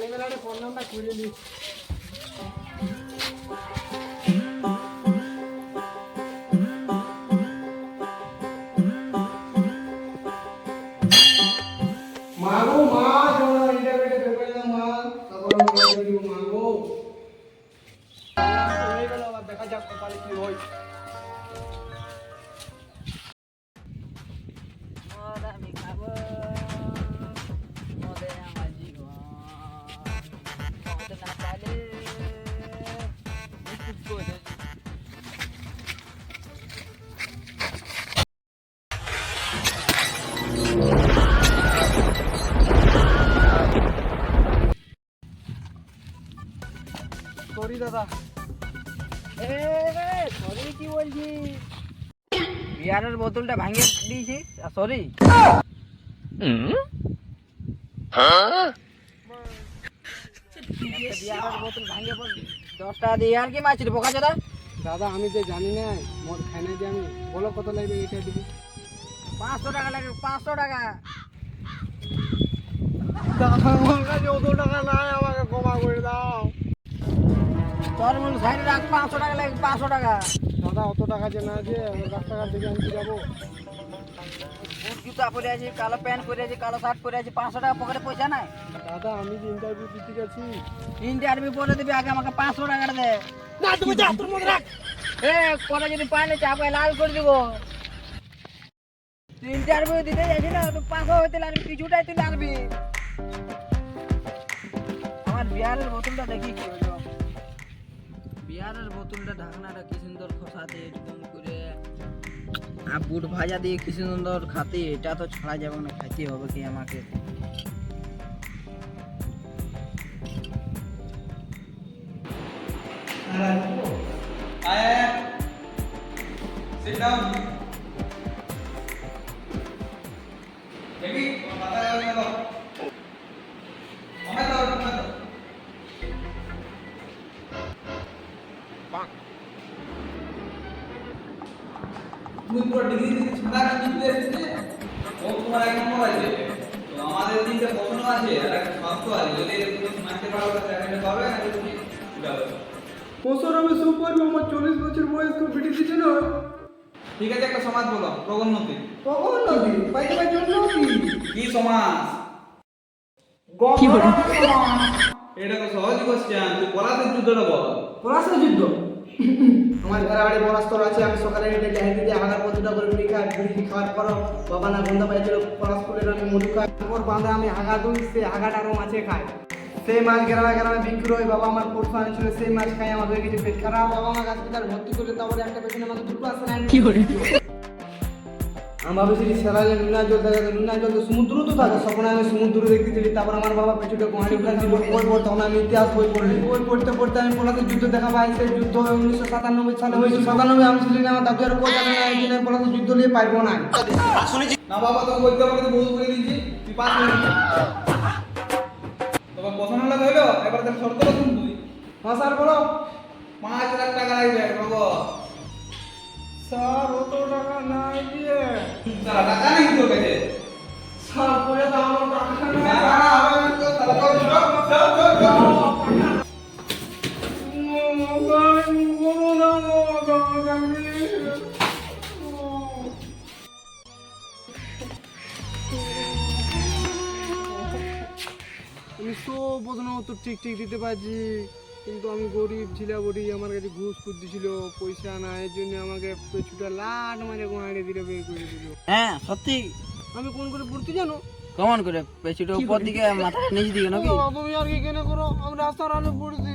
কালী মেলাটা phone number খুলে নি। মাগো মা জোনা ইন্টারনেটে পেপার না মা তারপর আমি দিব মাগো হয়ে গেল আবার দেখা যাক কপালে কি হয়। আমি খাবো মদে আমার জীবন মদ না পালে মৃত্যু করে সরি দাদা। সরি কি বলছি বিয়ারের বোতলটা ভাঙে দিয়েছি সরি বিয়ারের বোতল ভাঙে 10 টাকা দিয়ে আর কি মারছিল বোকা দাদা। দাদা আমি যে জানি না মদ খাই না যে আমি, বলো কত লাগবে এটা দিবি। 500 টাকা লাগে 500 টাকা। দাদা আমার কাছে অত টাকা নাই, আমাকে ক্ষমা করে দাও। তোর মূল সাইড রাখ 500 টাকা লাগে 500 টাকা। দাদা অত টাকা যে না যে আমি রাস্তাঘাট থেকে আনতে যাবো। বুট জুতা পরে আছি, কালো প্যান্ট পরে আছি, কালো শার্ট পরে আছি, 500 টাকা পকেটে পয়সা নাই। দাদা আমি যে ইন্টারভিউ দিতে গেছি। ইন্টারভিউ পরে দিবি আগে আমাকে 500 টাকা দে। না তুমি যা তোর মধ্যে রাখ। পরে যদি পাইলে চাপায় লাল করে দিব। তুই ইন্টারভিউ দিতে যাচ্ছি না, তুই 500 হইতে লাগবি, কিছুটাই তুই লাগবি। আমার বিয়ারের বোতলটা দেখি কি হইল। বিয়ারের বোতলটা ঢাকনাটা কি সুন্দর খোসা দিয়ে একদম করে আর বুট ভাজা দিয়ে কি সুন্দর খাতে, এটা তো ছড়া যাবে না, খাইতে হবে কি আমাকে। Sit down. Baby, mata lagi apa? Mama tahu, mama tahu. তুমি পুরো ডিগ্রি থেকে ছড়া কাটি দিতে এসেছে ও তোমার এক নম্বর আছে তো আমাদের তিনটে প্রশ্ন আছে আর একটা শর্ত আছে যদি তুমি মানতে পারো তাহলে চাকরিটা পাবে না তুমি যাবে বছর আমি সুপার আমার 40 বছর বয়স তো বিটি দিতে না। ঠিক আছে একটা সমাজ বলো প্রগন্নতি কখন নদী পাইতে জন্য কি সমাজ কি বড় এটা তো সহজ কোশ্চেন তুই পলাশের যুদ্ধটা বল পরাস্ত যুদ্ধ। আমার ঘরে বাড়ি পরাস্তর আছে, আমি সকালে হেঁটে যাই দিতে হাগার মধুটা করে বিড়ি খাই, বিড়ি খাওয়ার পর বাবা না গন্ধা পাইছিল পরাস্পুরের আমি মধু খাই, তারপর বাঁধে আমি হাগা দুই, সেই হাগাটারও মাছে খাই। সেই মাছ গ্রামে গ্রামে বিক্রি হয়, বাবা আমার পরশু আনিছিল সেই মাছ খাই, আমার হয়ে গেছে পেট খারাপ, বাবা আমার হাসপাতাল ভর্তি করলে, তারপরে একটা পেছনে আমাকে দুটো আসে না কি করে আমি ভাবেছি সেরালে নুনা জল থাকে, নুনা জল তো সমুদ্র তো থাকে, সপনে আমি সমুদ্র দেখতেছিলি, তারপর আমার বাবা পেছুটে গোহাড়ি উঠাচ্ছি বই পড়তে, তখন আমি ইতিহাস বই পড়লি, বই পড়তে পড়তে আমি পলাশের যুদ্ধ দেখা পাই। সেই যুদ্ধ 1997 সালে হয়েছে, 97 আমি ছিলি না, আমার দাদু আর কোথাও জানে না, এই জন্য পলাশের যুদ্ধ নিয়ে পারবো না। না বাবা তোকে বলতে পারলে বহু করে দিচ্ছি তুই পাস করে দিচ্ছি তোমার পছন্দ লাগে হলো এবার তাহলে শর্তটা শুন তুই হ্যাঁ স্যার বলো। 5 লাখ টাকা লাগবে বাবা স্যার অত টাকা নাই দিয়ে সারা টাকা নেই তোর কাছে স্যার পরে তো আমার টাকা না নাই। না আমি তো তাহলে চল আমি সব প্রশ্ন উত্তর ঠিক ঠিক দিতে পারছি, কিন্তু আমি গরিব ছিলা বলি আমার কাছে ঘুষ ফুট ছিল, পয়সা নাই, এর জন্য আমাকে পেছুটা লাট মারে গোহাড়ি দিলে বের করে দিল। হ্যাঁ সত্যি। আমি কোন করে পড়তে জানো? কেমন করে পেছুটা উপর দিকে মাথা নিচে দিকে নাকি? তুমি আর কি কেন করো, আমি রাস্তার আলো পড়ছি।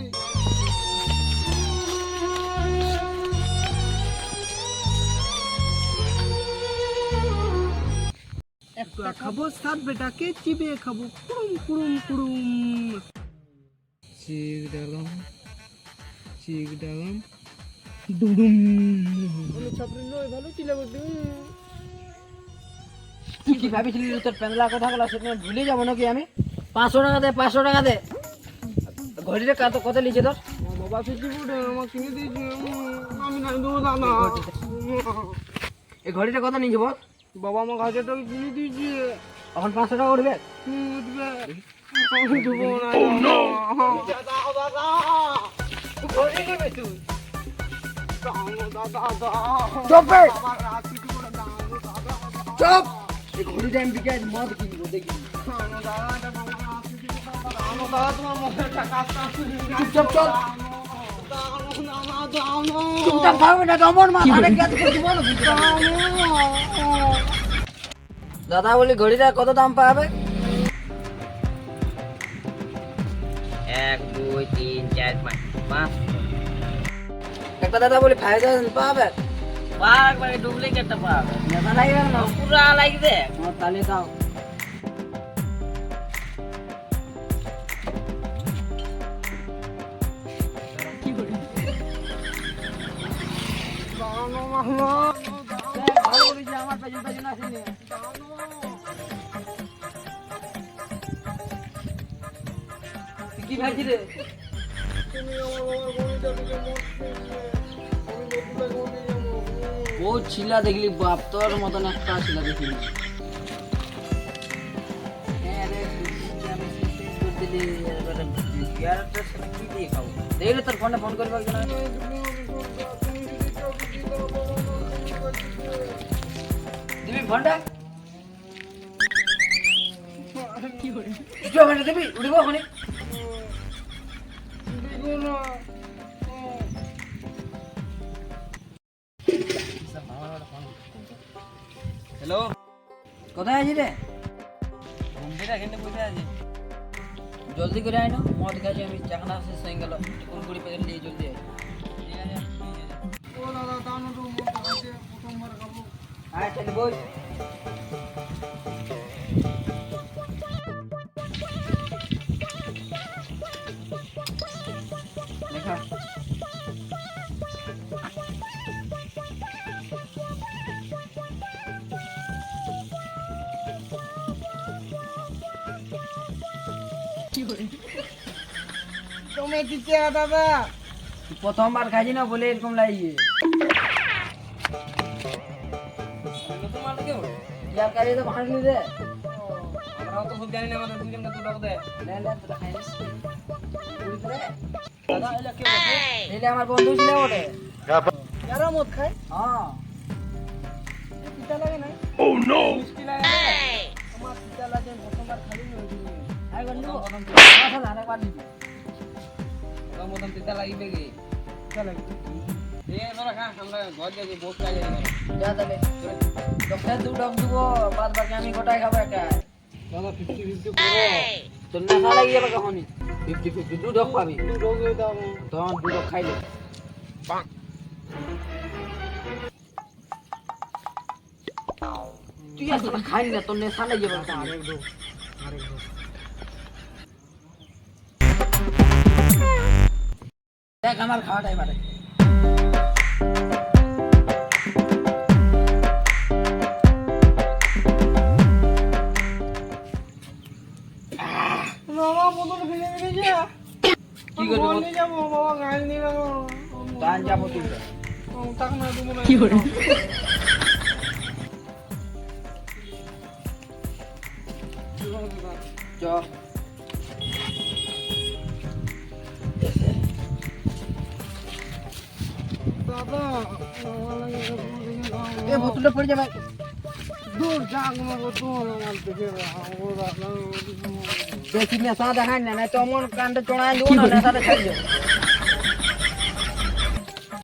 একটা খাবো সাত বেটাকে চিবিয়ে খাবো কুড়ুম কুড়ুম কুড়ুম। চিক ডালাম ডুডুম। আমি ছাপরি নই, ভালো ছিল বটে। তুই কি ভাবিছিলি তোর পেন্দলা কথা গুলো সেটা ভুলে যাবো নাকি আমি? 500 টাকা দে 500 টাকা দে। ঘড়িটা কত কত লিখে তোর? বাবা কিছু বটে আমার কিনে দিয়েছি, আমি নাই দেবো দাদা। এই ঘড়িটা কত নিয়েছে বল? বাবা আমার 1000 টাকা কিনে দিয়েছে। এখন 500 টাকা উঠবে উঠবে আমি দেবো না দাদা দাদা ঘড়ি নেবে তুই দাদা দাদা চুপ রে। আমার রাত্রি করে দাও দাদা চুপ এই ঘড়ি টাইম দিকে আজ মদ কিনবো দেখি চুপ চুপ চুপচাপ থাকবে না দমন মাথাটা কি আছে কিছু বলো দাদা বলি ঘড়িটা কত দাম পাবে 1 2 3 4 5 একটা দাদা বলি 5000 পাবে পাক মানে ডুপ্লিকেটটা পাবে নেতা লাগবে না পুরা লাগবে তাহলে দাও কি বলি দানো মামা ভালো বলি যে আমার পেছন পেছন আসেনি কি ভাইছি রে তুমি আমার গণিতা দিকে মত আমি বন্ধুটা গণিতে যাবো ও ছিলা দেখলি বাপ তোর মতন একটা ছিলা দেখলি হ্যাঁ রে আমি সিস্টেম করে দিলি ইয়ারটা সেটা কি দিয়ে খাবো দেখলে তোর ফোনে ফোন করবে না দিবি ফোনটা কি করে কিছু হবে না দিবি উঠবো ওখানে হ্যালো কোথায় আছিস রে ঘুমটা কিন্তু বসে আছে জলদি করে আয় না মদ খাইছি আমি চাকনা শেষ হয়ে গেল কোন কুড়ি প্যাকেট নিয়ে জলদি আয় ও দাদা দানো তো মত আছে প্রথমবার খাবো আয় চল বল লেখা তুমি দিচ্ছে দাদা তুই প্রথমবার খাইছি না বলে এরকম লাগিয়ে নতুন মাল কেউ ইয়ার কাজে তো ভাঙলি রে আমরাও তো সব জানি না আমাদের দুজনকে দুটো কথা লে লে তোরা খাইছিস কুড়ি করে দাদা এলা কে বসে এলে আমার বন্ধু ছিল ওটা যারা মদ খায় হ্যাঁ পিতা লাগে না মিষ্টি লাগে রে। আমার পিতা লাগে প্রথমবার খালি আরেকবার নিবো প্রথম আসলে আরেকবার নিবি প্রথম তিতা লাগবে কি চলে এ তোরা খা আমরা ঘর যাবি বহুত কাজ আছে যা তাহলে ডক্টর দু ডক দিব বাদ বাকি আমি গোটাই খাবো একা দাদা 50-50 করো তোর নেশা লাগি যাবে কখনই 50-50 দু ডক পাবি রোগ হয়ে দাও তখন দু ডক খাইলে তুই আসলে খাই না তোর নেশা লাগি যাবে আরেক দো দেখ আমার খাওয়াটা এবারে বাবা বোতল ফেলে রেখেছে কি করবি বল? নিয়ে যাবো বাবা গাড়ি নিয়ে যাবো গান যাবো তুই টাকা না দেবো না কি করে চ দাদা এ বোতলটা পড়ে যাবে দূর যাক না বোতল আমার দেখে ও দাদা বেশি নেশা দেখায় না তো আমার কানটা চড়াই দেবো না নেশাটা ছাড় যাবে